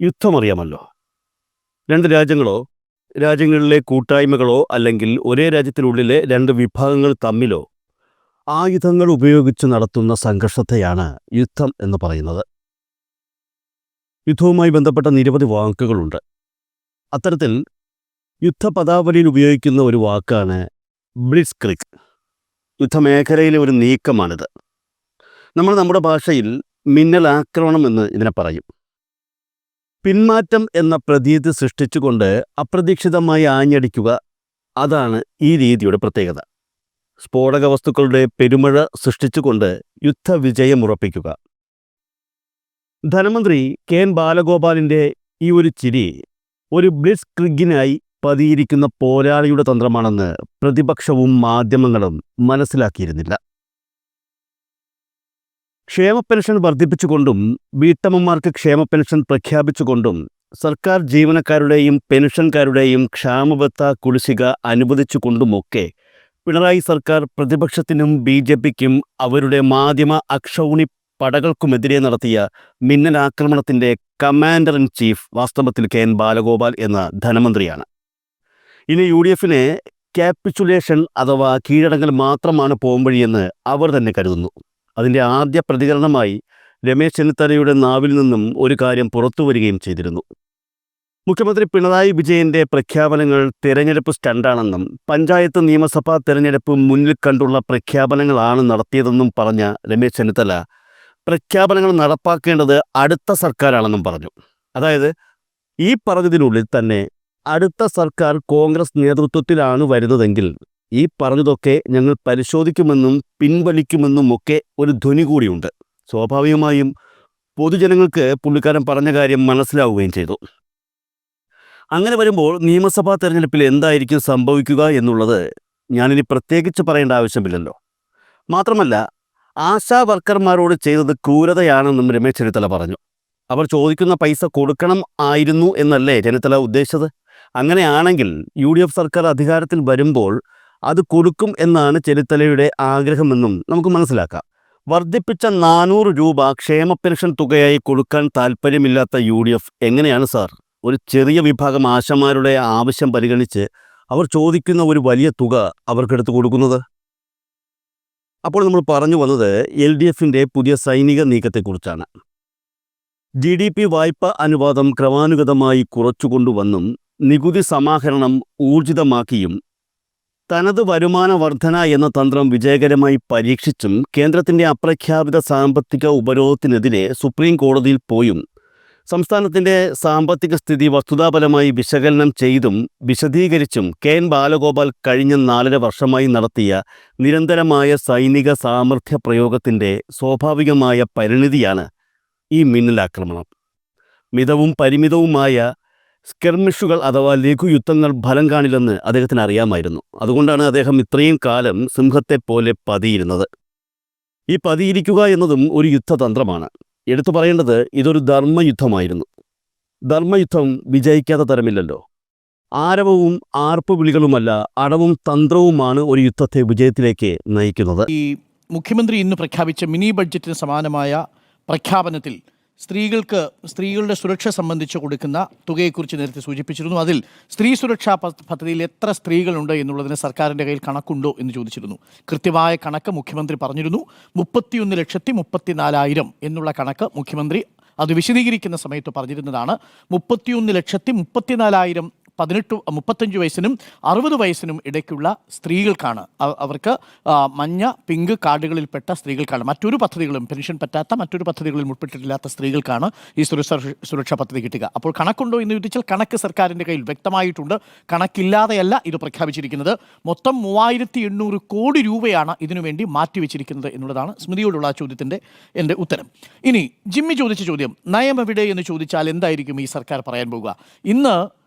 യുദ്ധമറിയാമല്ലോ. രണ്ട് രാജ്യങ്ങളോ രാജ്യങ്ങളിലെ കൂട്ടായ്മകളോ അല്ലെങ്കിൽ ഒരേ രാജ്യത്തിനുള്ളിലെ രണ്ട് വിഭാഗങ്ങൾ തമ്മിലോ ആയുധങ്ങൾ ഉപയോഗിച്ച് നടത്തുന്ന സംഘർഷത്തെയാണ് യുദ്ധം എന്ന് പറയുന്നത്. യുദ്ധവുമായി ബന്ധപ്പെട്ട നിരവധി വാക്കുകളുണ്ട്. അത്തരത്തിൽ യുദ്ധപദാവലിയിൽ ഉപയോഗിക്കുന്ന ഒരു വാക്കാണ് ബ്ലിറ്റ്സ്ക്രിഗ്. യുദ്ധമേഖലയിലെ ഒരു നീക്കമാണിത്. നമ്മൾ നമ്മുടെ ഭാഷയിൽ മിന്നൽ ആക്രമണം എന്ന് ഇതിനെ പറയും. പിന്മാറ്റം എന്ന പ്രതീതി സൃഷ്ടിച്ചുകൊണ്ട് അപ്രതീക്ഷിതമായി ആഞ്ഞടിക്കുക, അതാണ് ഈ രീതിയുടെ പ്രത്യേകത. സ്ഫോടക വസ്തുക്കളുടെ പെരുമഴ സൃഷ്ടിച്ചുകൊണ്ട് യുദ്ധവിജയമുറപ്പിക്കുക. ധനമന്ത്രി കെ.എൻ. ബാലഗോപാലിൻ്റെ ഈ ഒരു ചിരി ഒരു ബ്ലിറ്റ്സ്ക്രിഗിനായി പതിയിരിക്കുന്ന പോരാളിയുടെ തന്ത്രമാണെന്ന് പ്രതിപക്ഷവും മാധ്യമങ്ങളും മനസ്സിലാക്കിയിരുന്നില്ല. ക്ഷേമ പെൻഷൻ വർദ്ധിപ്പിച്ചുകൊണ്ടും വീട്ടമ്മമാർക്ക് ക്ഷേമ പെൻഷൻ പ്രഖ്യാപിച്ചുകൊണ്ടും സർക്കാർ ജീവനക്കാരുടെയും പെൻഷൻകാരുടെയും ക്ഷാമബത്ത കുടിശ്ശിക അനുവദിച്ചുകൊണ്ടുമൊക്കെ പിണറായി സർക്കാർ പ്രതിപക്ഷത്തിനും BJPക്കും അവരുടെ മാധ്യമ അക്ഷൗണി പടകൾക്കുമെതിരെ നടത്തിയ മിന്നലാക്രമണത്തിൻ്റെ കമാൻഡർ ഇൻ ചീഫ് വാസ്തവത്തിൽ കെ.എൻ. ബാലഗോപാൽ എന്ന ധനമന്ത്രിയാണ്. ഇനി UDFന് ക്യാപിറ്റുലേഷൻ അഥവാ കീഴടങ്ങൽ മാത്രമാണ് പോംവഴിയെന്ന് അവർ തന്നെ കരുതുന്നു. അതിൻ്റെ ആദ്യ പ്രതികരണമായി രമേശ് ചെന്നിത്തലയുടെ നാവിൽ നിന്നും ഒരു കാര്യം പുറത്തു വരികയും ചെയ്തിരുന്നു. മുഖ്യമന്ത്രി പിണറായി വിജയൻ്റെ പ്രഖ്യാപനങ്ങൾ തെരഞ്ഞെടുപ്പ് സ്റ്റണ്ടാണെന്നും പഞ്ചായത്ത് നിയമസഭാ തെരഞ്ഞെടുപ്പ് മുന്നിൽ കണ്ടുള്ള പ്രഖ്യാപനങ്ങളാണ് നടത്തിയതെന്നും പറഞ്ഞ രമേശ് ചെന്നിത്തല പ്രഖ്യാപനങ്ങൾ നടപ്പാക്കേണ്ടത് അടുത്ത സർക്കാരാണെന്നും പറഞ്ഞു. അതായത് ഈ പറഞ്ഞതിനുള്ളിൽ തന്നെ അടുത്ത സർക്കാർ കോൺഗ്രസ് നേതൃത്വത്തിലാണ് വരുന്നതെങ്കിൽ ഈ പറഞ്ഞതൊക്കെ ഞങ്ങൾ പരിശോധിക്കുമെന്നും പിൻവലിക്കുമെന്നുമൊക്കെ ഒരു ധ്വനി കൂടിയുണ്ട്. സ്വാഭാവികമായും പൊതുജനങ്ങൾക്ക് പുള്ളിക്കാരൻ പറഞ്ഞ കാര്യം മനസ്സിലാവുകയും ചെയ്തു. അങ്ങനെ വരുമ്പോൾ നിയമസഭാ തെരഞ്ഞെടുപ്പിൽ എന്തായിരിക്കും സംഭവിക്കുക എന്നുള്ളത് ഞാനിനി പ്രത്യേകിച്ച് പറയേണ്ട ആവശ്യമില്ലല്ലോ. മാത്രമല്ല, ആശാ വർക്കർമാരോട് ചെയ്തത് ക്രൂരതയാണെന്നും രമേശ് ചെന്നിത്തല പറഞ്ഞു. അവർ ചോദിക്കുന്ന പൈസ കൊടുക്കണം ആയിരുന്നു എന്നല്ലേ ചെന്നിത്തല ഉദ്ദേശിച്ചത്? അങ്ങനെയാണെങ്കിൽ UDF സർക്കാർ അധികാരത്തിൽ വരുമ്പോൾ അത് കൊടുക്കും എന്നാണ് ചെന്നിത്തലയുടെ ആഗ്രഹമെന്നും നമുക്ക് മനസ്സിലാക്കാം. വർദ്ധിപ്പിച്ച 400 രൂപ ക്ഷേമ പെൻഷൻ തുകയായി കൊടുക്കാൻ താല്പര്യമില്ലാത്ത UDF എങ്ങനെയാണ് സാർ ഒരു ചെറിയ വിഭാഗം ആശമാരുടെ ആവശ്യം പരിഗണിച്ച് അവർ ചോദിക്കുന്ന ഒരു വലിയ തുക അവർക്കെടുത്ത് കൊടുക്കുന്നത്? അപ്പോൾ നമ്മൾ പറഞ്ഞു വന്നത് LDFൻ്റെ പുതിയ സൈനിക നീക്കത്തെക്കുറിച്ചാണ്. GDP വായ്പ അനുപാതം ക്രമാനുഗതമായി കുറച്ചുകൊണ്ടുവന്നും നികുതി സമാഹരണം ഊർജിതമാക്കിയും തനത് വരുമാന വർധന എന്ന തന്ത്രം വിജയകരമായി പരീക്ഷിച്ചും കേന്ദ്രത്തിൻ്റെ അപ്രഖ്യാപിത സാമ്പത്തിക ഉപരോധത്തിനെതിരെ സുപ്രീം കോടതിയിൽ പോയും സംസ്ഥാനത്തിൻ്റെ സാമ്പത്തിക സ്ഥിതി വസ്തുതാപരമായി വിശകലനം ചെയ്തും വിശദീകരിച്ചും കെ.എൻ. ബാലഗോപാൽ കഴിഞ്ഞ 4.5 വർഷമായി നടത്തിയ നിരന്തരമായ സൈനിക സാമർഥ്യ പ്രയോഗത്തിൻ്റെ സ്വാഭാവികമായ പരിണിതിയാണ് ഈ മിന്നലാക്രമണം. മിതവും പരിമിതവുമായ സ്കെർമിഷുകൾ അഥവാ ലഘുയുദ്ധങ്ങൾ ഫലം കാണില്ലെന്ന് അദ്ദേഹത്തിന് അറിയാമായിരുന്നു. അതുകൊണ്ടാണ് അദ്ദേഹം ഇത്രയും കാലം സിംഹത്തെപ്പോലെ പതിയിരുന്നത്. ഈ പതിയിരിക്കുക എന്നതും ഒരു യുദ്ധതന്ത്രമാണ്. എടുത്തു പറയേണ്ടത് ഇതൊരു ധർമ്മയുദ്ധമായിരുന്നു. ധർമ്മയുദ്ധം വിജയിക്കാത്ത തരമില്ലല്ലോ. ആരവവും ആർപ്പുവിളികളുമല്ല, അടവും തന്ത്രവുമാണ് ഒരു യുദ്ധത്തെ വിജയത്തിലേക്ക് നയിക്കുന്നത്. ഈ മുഖ്യമന്ത്രി ഇന്ന് പ്രഖ്യാപിച്ച മിനി ബഡ്ജറ്റിന് സമാനമായ പ്രഖ്യാപനത്തിൽ സ്ത്രീകളുടെ സുരക്ഷ സംബന്ധിച്ച് കൊടുക്കുന്ന തുകയെക്കുറിച്ച് നേരത്തെ സൂചിപ്പിച്ചിരുന്നു. അതിൽ സ്ത്രീ സുരക്ഷാ പദ്ധതിയിൽ എത്ര സ്ത്രീകളുണ്ട് എന്നുള്ളതിന് സർക്കാരിൻ്റെ കയ്യിൽ കണക്കുണ്ടോ എന്ന് ചോദിച്ചിരുന്നു. കൃത്യമായ കണക്ക് മുഖ്യമന്ത്രി പറഞ്ഞിരുന്നു. 31,34,000 എന്നുള്ള കണക്ക് മുഖ്യമന്ത്രി അത് വിശദീകരിക്കുന്ന സമയത്ത് പറഞ്ഞിരുന്നതാണ്. 31,34,000 35 വയസ്സിനും 60 വയസ്സിനും ഇടയ്ക്കുള്ള സ്ത്രീകൾക്കാണ്. അവർക്ക് മഞ്ഞ പിങ്ക് കാർഡുകളിൽപ്പെട്ട സ്ത്രീകൾക്കാണ്. മറ്റൊരു പദ്ധതികളും പെൻഷൻ പറ്റാത്ത മറ്റൊരു പദ്ധതികളിൽ ഉൾപ്പെട്ടിട്ടില്ലാത്ത സ്ത്രീകൾക്കാണ് ഈ സുരക്ഷാ പദ്ധതി കിട്ടുക. അപ്പോൾ കണക്കുണ്ടോ എന്ന് ചോദിച്ചാൽ കണക്ക് സർക്കാരിൻ്റെ കയ്യിൽ വ്യക്തമായിട്ടുണ്ട്. കണക്കില്ലാതെയല്ല ഇത് പ്രഖ്യാപിച്ചിരിക്കുന്നത്. മൊത്തം 3,800 കോടി രൂപയാണ് ഇതിനുവേണ്ടി മാറ്റിവെച്ചിരിക്കുന്നത് എന്നുള്ളതാണ് സ്മൃതിയോടുള്ള ചോദ്യത്തിൻ്റെ എൻ്റെ ഉത്തരം. ഇനി ജിമ്മി ചോദിച്ച ചോദ്യം, നയം എവിടെ എന്ന് ചോദിച്ചാൽ എന്തായിരിക്കും ഈ സർക്കാർ പറയാൻ പോകുക? ഇന്ന്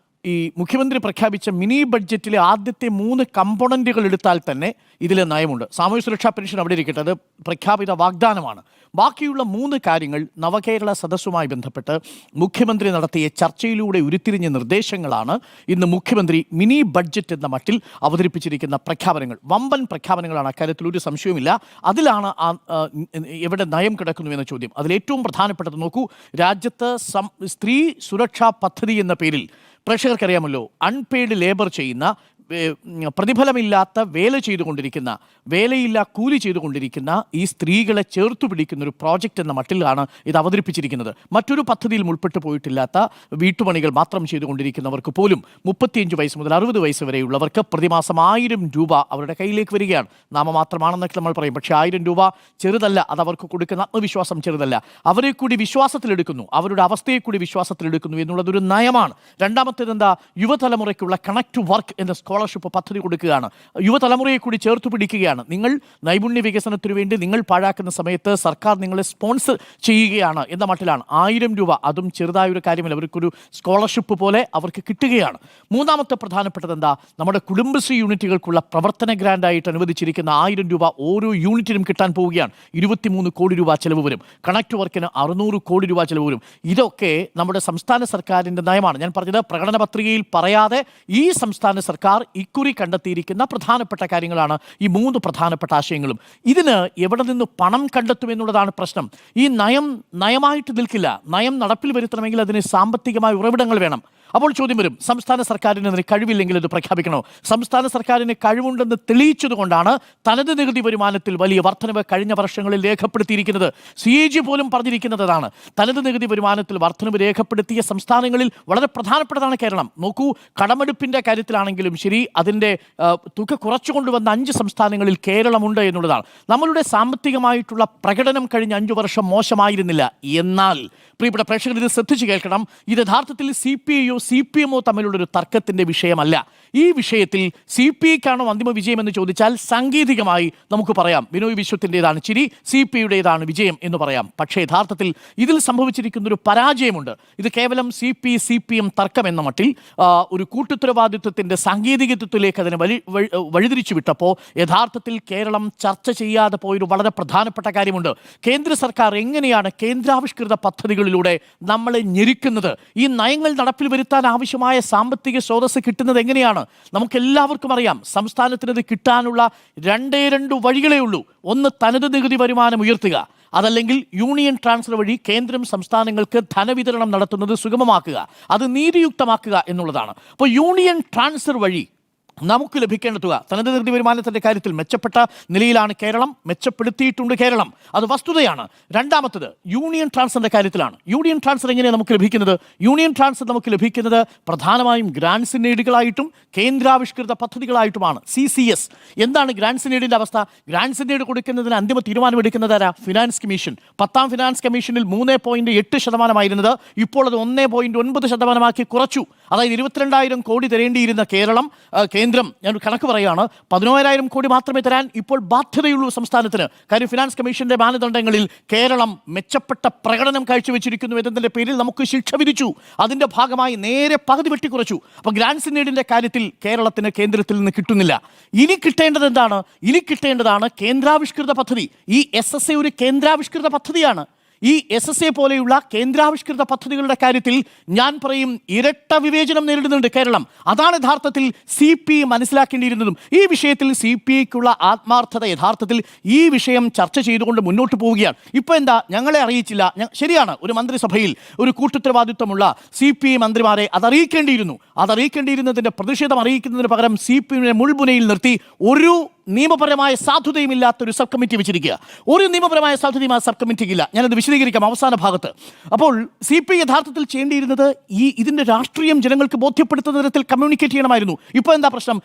ഈ മുഖ്യമന്ത്രി പ്രഖ്യാപിച്ച മിനി ബഡ്ജറ്റിലെ ആദ്യത്തെ 3 കമ്പോണന്റുകൾ എടുത്താൽ തന്നെ ഇതിലെ നയമുണ്ട്. സാമൂഹ്യ സുരക്ഷാ പെൻഷൻ അവിടെ ഇരിക്കട്ടെ, അത് പ്രഖ്യാപിത വാഗ്ദാനമാണ്. ബാക്കിയുള്ള 3 കാര്യങ്ങൾ നവകേരള സദസ്സുമായി ബന്ധപ്പെട്ട് മുഖ്യമന്ത്രി നടത്തിയ ചർച്ചയിലൂടെ ഉരുത്തിരിഞ്ഞ നിർദ്ദേശങ്ങളാണ് ഇന്ന് മുഖ്യമന്ത്രി മിനി ബഡ്ജറ്റ് എന്ന മട്ടിൽ അവതരിപ്പിച്ചിരിക്കുന്ന പ്രഖ്യാപനങ്ങൾ. വമ്പൻ പ്രഖ്യാപനങ്ങളാണ്, അക്കാര്യത്തിൽ ഒരു സംശയവുമില്ല. അതിലാണ് എവിടെ നയം കിടക്കുന്നു എന്ന ചോദ്യം. അതിലേറ്റവും പ്രധാനപ്പെട്ടത് നോക്കൂ, രാജ്യത്ത് സ്ത്രീ സുരക്ഷാ പദ്ധതി എന്ന പേരിൽ പ്രേക്ഷകർക്കറിയാമല്ലോ, അൺപെയ്ഡ് ലേബർ ചെയ്യുന്ന, പ്രതിഫലമില്ലാത്ത വേല ചെയ്തുകൊണ്ടിരിക്കുന്ന, വേലയില്ല കൂലി ചെയ്തുകൊണ്ടിരിക്കുന്ന ഈ സ്ത്രീകളെ ചേർത്തു പിടിക്കുന്ന ഒരു പ്രോജക്റ്റ് എന്ന മട്ടിലാണ് ഇത് അവതരിപ്പിച്ചിരിക്കുന്നത്. മറ്റൊരു പദ്ധതിയിലും ഉൾപ്പെട്ടു പോയിട്ടില്ലാത്ത വീട്ടുപണികൾ മാത്രം ചെയ്തുകൊണ്ടിരിക്കുന്നവർക്ക് പോലും 35 വയസ്സ് മുതൽ 60 വയസ്സ് വരെയുള്ളവർക്ക് പ്രതിമാസം 1000 രൂപ അവരുടെ കയ്യിലേക്ക് വരികയാണ്. നാമമാത്രമാണെന്നൊക്കെ നമ്മൾ പറയും, പക്ഷേ 1000 രൂപ ചെറുതല്ല. അത് അവർക്ക് കൊടുക്കുന്ന ആത്മവിശ്വാസം ചെറുതല്ല. അവരെ കൂടി വിശ്വാസത്തിലെടുക്കുന്നു, അവരുടെ അവസ്ഥയെ കൂടി വിശ്വാസത്തിലെടുക്കുന്നു എന്നുള്ളതൊരു നയമാണ്. രണ്ടാമത്തേത് എന്താ, യുവതലമുറയ്ക്കുള്ള കണക്ട് ടു വർക്ക് എന്ന സ്കോളർഷിപ്പ് പദ്ധതി കൊടുക്കുകയാണ്. യുവതലമുറയെ കൂടി ചേർത്ത് പിടിക്കുകയാണ്. നിങ്ങൾ നൈപുണ്യ വികസനത്തിനു വേണ്ടി നിങ്ങൾ പാഴാക്കുന്ന സമയത്ത് സർക്കാർ നിങ്ങളെ സ്പോൺസർ ചെയ്യുകയാണ് എന്ന മട്ടിലാണ്. 1000 രൂപ, അതും ചെറുതായൊരു കാര്യമല്ല, അവർക്കൊരു സ്കോളർഷിപ്പ് പോലെ അവർക്ക് കിട്ടുകയാണ്. മൂന്നാമത്തെ പ്രധാനപ്പെട്ടത് എന്താ, നമ്മുടെ കുടുംബശ്രീ യൂണിറ്റുകൾക്കുള്ള പ്രവർത്തന ഗ്രാൻഡായിട്ട് അനുവദിച്ചിരിക്കുന്ന 1000 രൂപ ഓരോ യൂണിറ്റിനും കിട്ടാൻ പോവുകയാണ്. 23 കോടി രൂപ ചെലവ് വരും. കണക്ട് വർക്കിന് 600 കോടി രൂപ ചെലവ് വരും. ഇതൊക്കെ നമ്മുടെ സംസ്ഥാന സർക്കാരിൻ്റെ നയമാണ്. ഞാൻ പറഞ്ഞത്, പ്രകടന പത്രികയിൽ പറയാതെ ഈ സംസ്ഥാന സർക്കാർ ഇക്കുറി കണ്ടെത്തിയിരിക്കുന്ന പ്രധാനപ്പെട്ട കാര്യങ്ങളാണ് ഈ 3 പ്രധാനപ്പെട്ട ആശയങ്ങളും. ഇതിന് എവിടെ നിന്ന് പണം കണ്ടെത്തുമെന്നുള്ളതാണ് പ്രശ്നം. ഈ നയമായിട്ട് നിൽക്കില്ല. നയം നടപ്പിൽ വരുത്തണമെങ്കിൽ അതിന് സാമ്പത്തികമായ ഉറവിടങ്ങൾ വേണം. അപ്പോൾ ചോദ്യം വരും, സംസ്ഥാന സർക്കാരിന് അതിന് കഴിവില്ലെങ്കിൽ ഇത് പ്രഖ്യാപിക്കണോ? സംസ്ഥാന സർക്കാരിന് കഴിവുണ്ടെന്ന് തെളിയിച്ചതുകൊണ്ടാണ് തനത് നികുതി വരുമാനത്തിൽ വലിയ വർധനവ് കഴിഞ്ഞ വർഷങ്ങളിൽ രേഖപ്പെടുത്തിയിരിക്കുന്നത്. CAG പോലും പറഞ്ഞിരിക്കുന്നതാണ്, തനത് നികുതി വരുമാനത്തിൽ വർധനവ് രേഖപ്പെടുത്തിയ സംസ്ഥാനങ്ങളിൽ വളരെ പ്രധാനപ്പെട്ടതാണ് കേരളം. നോക്കൂ, കടമെടുപ്പിൻ്റെ കാര്യത്തിലാണെങ്കിലും ശരി, അതിൻ്റെ തുക കുറച്ചു കൊണ്ടുവന്ന 5 സംസ്ഥാനങ്ങളിൽ കേരളമുണ്ട് എന്നുള്ളതാണ്. നമ്മളുടെ സാമ്പത്തികമായിട്ടുള്ള പ്രകടനം കഴിഞ്ഞ 5 വർഷം മോശമായിരുന്നില്ല. എന്നാൽ പ്രിയപ്പെട്ട പ്രേക്ഷകർ ഇത് ശ്രദ്ധിച്ചു കേൾക്കണം, ഇത് യഥാർത്ഥത്തിൽ CPIയോ CPMോ തമ്മിലുള്ളൊരു തർക്കത്തിൻ്റെ വിഷയമല്ല. ഈ വിഷയത്തിൽ CPIക്കാണോ അന്തിമ വിജയം എന്ന് ചോദിച്ചാൽ സാങ്കേതികമായി നമുക്ക് പറയാം ബിനോയ് വിശ്വത്തിൻ്റെതാണ് ചിരി, CPIയുടേതാണ് വിജയം എന്ന് പറയാം. പക്ഷേ യഥാർത്ഥത്തിൽ ഇതിൽ സംഭവിച്ചിരിക്കുന്നൊരു പരാജയമുണ്ട്. ഇത് കേവലം CPI-CPM തർക്കം എന്ന മട്ടിൽ ഒരു കൂട്ടുത്തരവാദിത്വത്തിൻ്റെ സാങ്കേതികത്വത്തിലേക്ക് അതിനെ വഴിതിരിച്ചു വിട്ടപ്പോൾ യഥാർത്ഥത്തിൽ കേരളം ചർച്ച ചെയ്യാതെ പോയൊരു വളരെ പ്രധാനപ്പെട്ട കാര്യമുണ്ട്. കേന്ദ്ര സർക്കാർ എങ്ങനെയാണ് കേന്ദ്രാവിഷ്കൃത പദ്ധതികളിലൂടെ നമ്മളെ ഞെരുക്കുന്നത്? ഈ നയങ്ങൾ നടപ്പിൽ വരുത്താൻ ആവശ്യമായ സാമ്പത്തിക സ്രോതസ് കിട്ടുന്നത് എങ്ങനെയാണ്? നമുക്കെല്ലാവർക്കും അറിയാം, സംസ്ഥാനത്തിനത് കിട്ടാനുള്ള 2 വഴികളേ ഉള്ളൂ. ഒന്ന്, തനത് നികുതി വരുമാനം ഉയർത്തുക, അതല്ലെങ്കിൽ യൂണിയൻ ട്രാൻസ്ഫർ വഴി കേന്ദ്രം സംസ്ഥാനങ്ങൾക്ക് ധനവിതരണം നടത്തുന്നത് സുഗമമാക്കുക, അത് നീതിയുക്തമാക്കുക എന്നുള്ളതാണ്. അപ്പോൾ യൂണിയൻ ട്രാൻസ്ഫർ വഴി നമുക്ക് ലഭിക്കേണ്ട തുക, തനത് നികുതി വരുമാനത്തിൻ്റെ കാര്യത്തിൽ മെച്ചപ്പെട്ട നിലയിലാണ് കേരളം, മെച്ചപ്പെടുത്തിയിട്ടുണ്ട് കേരളം, അത് വസ്തുതയാണ്. രണ്ടാമത്തത് യൂണിയൻ ട്രാൻസ്ഫറിൻ്റെ കാര്യത്തിലാണ്. യൂണിയൻ ട്രാൻസ്ഫർ എങ്ങനെയാണ് നമുക്ക് ലഭിക്കുന്നത്? യൂണിയൻ ട്രാൻസ്ഫർ നമുക്ക് ലഭിക്കുന്നത് പ്രധാനമായും ഗ്രാൻസ് ഇൻ എയ്ഡുകളായിട്ടും കേന്ദ്രാവിഷ്കൃത പദ്ധതികളായിട്ടുമാണ്. CCS. എന്താണ് ഗ്രാൻസ് ഇൻ എയ്ഡിൻ്റെ അവസ്ഥ? ഗ്രാൻസ് ഇൻ എയ്ഡ് കൊടുക്കുന്നതിന് അന്തിമ തീരുമാനമെടുക്കുന്നതാരാ? Finance commission. 10ാം ഫിനാൻസ് കമ്മീഷനിൽ 3.8% ഇപ്പോൾ അത് 1.9% കുറച്ചു. അതായത് 22,000 കോടി തരേണ്ടിയിരുന്ന കേന്ദ്രം, ഞാൻ കണക്ക് പറയുകയാണ്, 11,000 കോടി മാത്രമേ തരാൻ ഇപ്പോൾ ബാധ്യതയുള്ളൂ സംസ്ഥാനത്തിന്. കാര്യം ഫിനാൻസ് കമ്മീഷന്റെ മാനദണ്ഡങ്ങളിൽ കേരളം മെച്ചപ്പെട്ട പ്രകടനം കാഴ്ചവെച്ചിരിക്കുന്നു എന്നതിൻ്റെ പേരിൽ നമുക്ക് ശിക്ഷ വിധിച്ചു. അതിൻ്റെ ഭാഗമായി നേരെ പകുതി വെട്ടിക്കുറച്ചു. അപ്പോൾ ഗ്രാൻസ് ഇൻ എയ്ഡിൻ്റെ കാര്യത്തിൽ കേരളത്തിന് കേന്ദ്രത്തിൽ നിന്ന് കിട്ടുന്നില്ല. ഇനി കിട്ടേണ്ടത് എന്താണ്? ഇനി കിട്ടേണ്ടതാണ് കേന്ദ്രാവിഷ്കൃത പദ്ധതി. ഈ SSA ഒരു കേന്ദ്രാവിഷ്കൃത പദ്ധതിയാണ്. ഈ SSA പോലെയുള്ള കേന്ദ്രാവിഷ്കൃത പദ്ധതികളുടെ കാര്യത്തിൽ ഞാൻ പറയും ഇരട്ട വിവേചനം നേരിടുന്നുണ്ട് കേരളം. അതാണ് യഥാർത്ഥത്തിൽ CPI മനസ്സിലാക്കേണ്ടിയിരുന്നതും. ഈ വിഷയത്തിൽ CPIക്കുള്ള ആത്മാർത്ഥത യഥാർത്ഥത്തിൽ ഈ വിഷയം ചർച്ച ചെയ്തുകൊണ്ട് മുന്നോട്ട് പോവുകയാണ്. ഇപ്പോൾ എന്താ, ഞങ്ങളെ അറിയിച്ചില്ല. ശരിയാണ്, ഒരു മന്ത്രിസഭയിൽ ഒരു കൂട്ടുത്തരവാദിത്വമുള്ള CPI മന്ത്രിമാരെ അതറിയിക്കേണ്ടിയിരുന്നു. അതറിയിക്കേണ്ടിയിരുന്നതിൻ്റെ പ്രതിഷേധം അറിയിക്കുന്നതിന് പകരം CPIയെ മുൾമുനയിൽ നിർത്തി ഒരു നിയമപരമായ സാധുതയുമില്ലാത്തൊരു സബ് കമ്മിറ്റി വെച്ചിരിക്കുക. ഒരു നിയമപരമായ സാധുതയും ആ സബ് കമ്മിറ്റിക്കില്ല. ഞാനത് വിശദീകരിക്കാം അവസാന ഭാഗത്ത്. അപ്പോൾ CPI യഥാർത്ഥത്തിൽ ചെയ്യേണ്ടിയിരുന്നത് ഇതിൻ്റെ രാഷ്ട്രീയം ജനങ്ങൾക്ക് ബോധ്യപ്പെടുത്തുന്ന തരത്തിൽ കമ്മ്യൂണിക്കേറ്റ് ചെയ്യണമായിരുന്നു. ഇപ്പോൾ എന്താ പ്രശ്നം?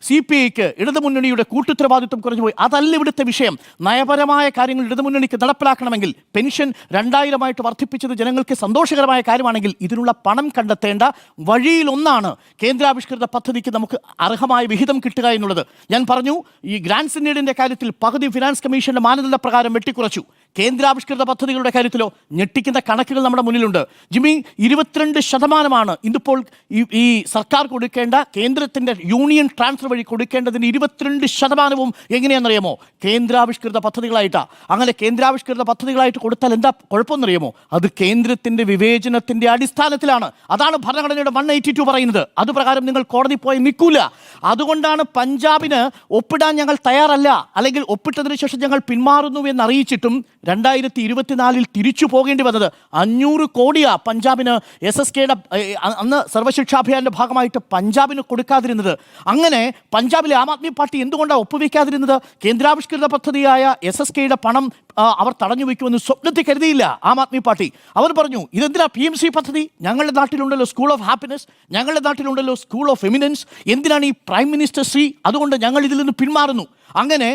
CPIക്ക് ഇടതുമുന്നണിയുടെ കൂട്ടുത്തരവാദിത്വം കുറഞ്ഞുപോയി. അതല്ല ഇവിടുത്തെ വിഷയം. നയപരമായ കാര്യങ്ങൾ ഇടതുമുന്നണിക്ക് നടപ്പിലാക്കണമെങ്കിൽ പെൻഷൻ 2000 വർദ്ധിപ്പിച്ചത് ജനങ്ങൾക്ക് സന്തോഷകരമായ കാര്യമാണെങ്കിൽ ഇതിനുള്ള പണം കണ്ടെത്തേണ്ട വഴിയിലൊന്നാണ് കേന്ദ്രാവിഷ്കൃത പദ്ധതിക്ക് നമുക്ക് അർഹമായ വിഹിതം കിട്ടുക എന്നുള്ളത്. ഞാൻ പറഞ്ഞു, ഈ ഗ്രാൻസ് ഇൻ എയ്ഡിൻ്റെ കാര്യത്തിൽ പകുതി ഫിനാൻസ് കമ്മീഷന്റെ മാനദണ്ഡ പ്രകാരം വെട്ടിക്കുറച്ചു. കേന്ദ്രാവിഷ്കൃത പദ്ധതികളുടെ കാര്യത്തിലോ ഞെട്ടിക്കുന്ന കണക്കുകൾ നമ്മുടെ മുന്നിലുണ്ട്. ജിമ്മി, 22% ഇന്നിപ്പോൾ ഈ സർക്കാർ കൊടുക്കേണ്ട കേന്ദ്രത്തിന്റെ യൂണിയൻ ട്രാൻസ്ഫർ വഴി കൊടുക്കേണ്ടതിന് 22% എങ്ങനെയാണെന്നറിയാമോ? കേന്ദ്രാവിഷ്കൃത പദ്ധതികളായിട്ടാണ്. അങ്ങനെ കേന്ദ്രാവിഷ്കൃത പദ്ധതികളായിട്ട് കൊടുത്താൽ എന്താ കുഴപ്പമെന്നറിയാമോ? അത് കേന്ദ്രത്തിന്റെ വിവേചനത്തിന്റെ അടിസ്ഥാനത്തിലാണ്. അതാണ് ഭരണഘടനയുടെ 182 പറയുന്നത്. അതുപ്രകാരം നിങ്ങൾ കോടതി പോയി നിൽക്കൂല. അതുകൊണ്ടാണ് പഞ്ചാബിന് ഒപ്പിടാൻ ഞങ്ങൾ തയ്യാറല്ല, അല്ലെങ്കിൽ ഒപ്പിട്ടതിന് ശേഷം ഞങ്ങൾ പിന്മാറുന്നു എന്ന് അറിയിച്ചിട്ടും 2024 തിരിച്ചു പോകേണ്ടി വന്നത്. 500 കോടിയാ പഞ്ചാബിന് SSKയുടെ അന്ന് സർവശിക്ഷാ അഭിയാന്റെ ഭാഗമായിട്ട് പഞ്ചാബിന് കൊടുക്കാതിരുന്നത്. അങ്ങനെ പഞ്ചാബിലെ ആം ആദ്മി പാർട്ടി എന്തുകൊണ്ടാണ് ഒപ്പുവെക്കാതിരുന്നത്? കേന്ദ്രാവിഷ്കൃത പദ്ധതിയായ SSKയുടെ പണം അവർ തടഞ്ഞു വയ്ക്കുമെന്ന് സ്വപ്നത്തിൽ കരുതിയില്ല ആം ആദ്മി പാർട്ടി. അവർ പറഞ്ഞു, ഇതെന്തിനാ PMC പദ്ധതി? ഞങ്ങളുടെ നാട്ടിലുണ്ടല്ലോ സ്കൂൾ ഓഫ് ഹാപ്പിനെസ്, ഞങ്ങളുടെ നാട്ടിലുണ്ടല്ലോ സ്കൂൾ ഓഫ് എമിനൻസ്, എന്തിനാണ് ഈ പ്രൈം മിനിസ്റ്റർ ശ്രീ? അതുകൊണ്ട് ഞങ്ങൾ ഇതിൽ നിന്ന് പിന്മാറുന്നു. അങ്ങനെ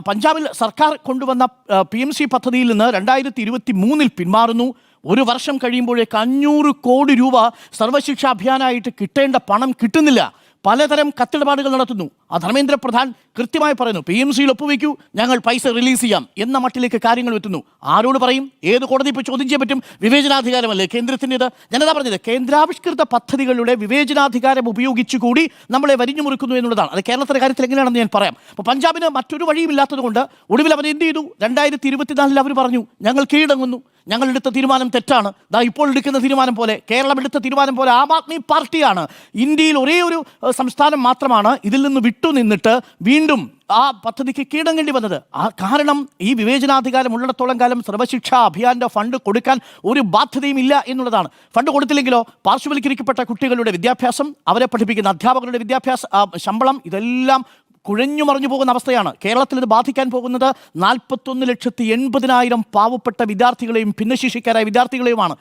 പഞ്ചാബിൽ സർക്കാർ കൊണ്ടുവന്ന PMC പദ്ധതിയിൽ നിന്ന് 2023 പിന്മാറുന്നു. ഒരു വർഷം കഴിയുമ്പോഴേക്ക് 500 കോടി രൂപ സർവശിക്ഷാ അഭിയാനായിട്ട് കിട്ടേണ്ട പണം കിട്ടുന്നില്ല. പലതരം കത്തിടപാടുകൾ നടത്തുന്നു. ധർമ്മേന്ദ്ര പ്രധാൻ കൃത്യമായി പറയുന്നു, PMCയിൽ ഒപ്പുവെക്കൂ, ഞങ്ങൾ പൈസ റിലീസ് ചെയ്യാം എന്ന മട്ടിലേക്ക് കാര്യങ്ങൾ എത്തുന്നു. ആരോട് പറയും? ഏത് കോടതി ഇപ്പോൾ ചോദ്യം ചെയ്യാൻ പറ്റും? വിവേചനാധികാരമല്ലേ കേന്ദ്രത്തിൻ്റെത്? ഞാനതാ പറഞ്ഞത്, കേന്ദ്രാവിഷ്കൃത പദ്ധതികളുടെ വിവേചനാധികാരം ഉപയോഗിച്ചുകൂടി നമ്മളെ വരിഞ്ഞു മുറുക്കുന്നു എന്നുള്ളതാണ്. അത് കേരളത്തിൻ്റെ കാര്യത്തിൽ എങ്ങനെയാണെന്ന് ഞാൻ പറയാം. അപ്പോൾ പഞ്ചാബിന് മറ്റൊരു വഴിയുമില്ലാത്തത് കൊണ്ട് ഒടുവിൽ അവർ എന്ത് ചെയ്തു? 2024 അവർ പറഞ്ഞു, ഞങ്ങൾ കീഴടങ്ങുന്നു, ഞങ്ങളെടുത്ത തീരുമാനം തെറ്റാണ്. ദാ ഇപ്പോൾ എടുക്കുന്ന തീരുമാനം പോലെ, കേരളം എടുത്ത തീരുമാനം പോലെ ആം ആദ്മി പാർട്ടിയാണ് ഇന്ത്യയിൽ ഒരേ ഒരു സംസ്ഥാനം മാത്രമാണ് ഇതിൽ നിന്ന് വിട്ടുനിന്നിട്ട് വീണ്ടും ആ പദ്ധതിക്ക് കീഴടങ്ങേണ്ടി വന്നത്. കാരണം ഈ വിവേചനാധികാരം ഉള്ളിടത്തോളം കാലം സർവശിക്ഷാ അഭിയാന്റെ ഫണ്ട് കൊടുക്കാൻ ഒരു ബാധ്യതയും ഇല്ല എന്നുള്ളതാണ്. ഫണ്ട് കൊടുത്തില്ലെങ്കിലോ പാർശ്വവൽക്കരിക്കപ്പെട്ട കുട്ടികളുടെ വിദ്യാഭ്യാസം, അവരെ പഠിപ്പിക്കുന്ന അധ്യാപകരുടെ വിദ്യാഭ്യാസ ശമ്പളം, ഇതെല്ലാം കുഴഞ്ഞു മറിഞ്ഞു പോകുന്ന അവസ്ഥയാണ്. കേരളത്തിൽ ഇത് ബാധിക്കാൻ പോകുന്നത് 41,80,000 പാവപ്പെട്ട വിദ്യാർത്ഥികളെയും ഭിന്നശേഷിക്കാരായ വിദ്യാർത്ഥികളെയുമാണ്.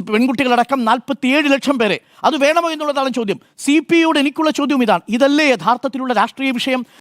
പെൺകുട്ടികളടക്കം 47 ലക്ഷം പേരെ. അത് വേണമോ എന്നുള്ളതാണ് ചോദ്യം. CPIയോട് എനിക്കുള്ള ചോദ്യം ഇതാണ്, ഇതല്ലേ യഥാർത്ഥത്തിലുള്ള രാഷ്ട്രീയ വിഷയം?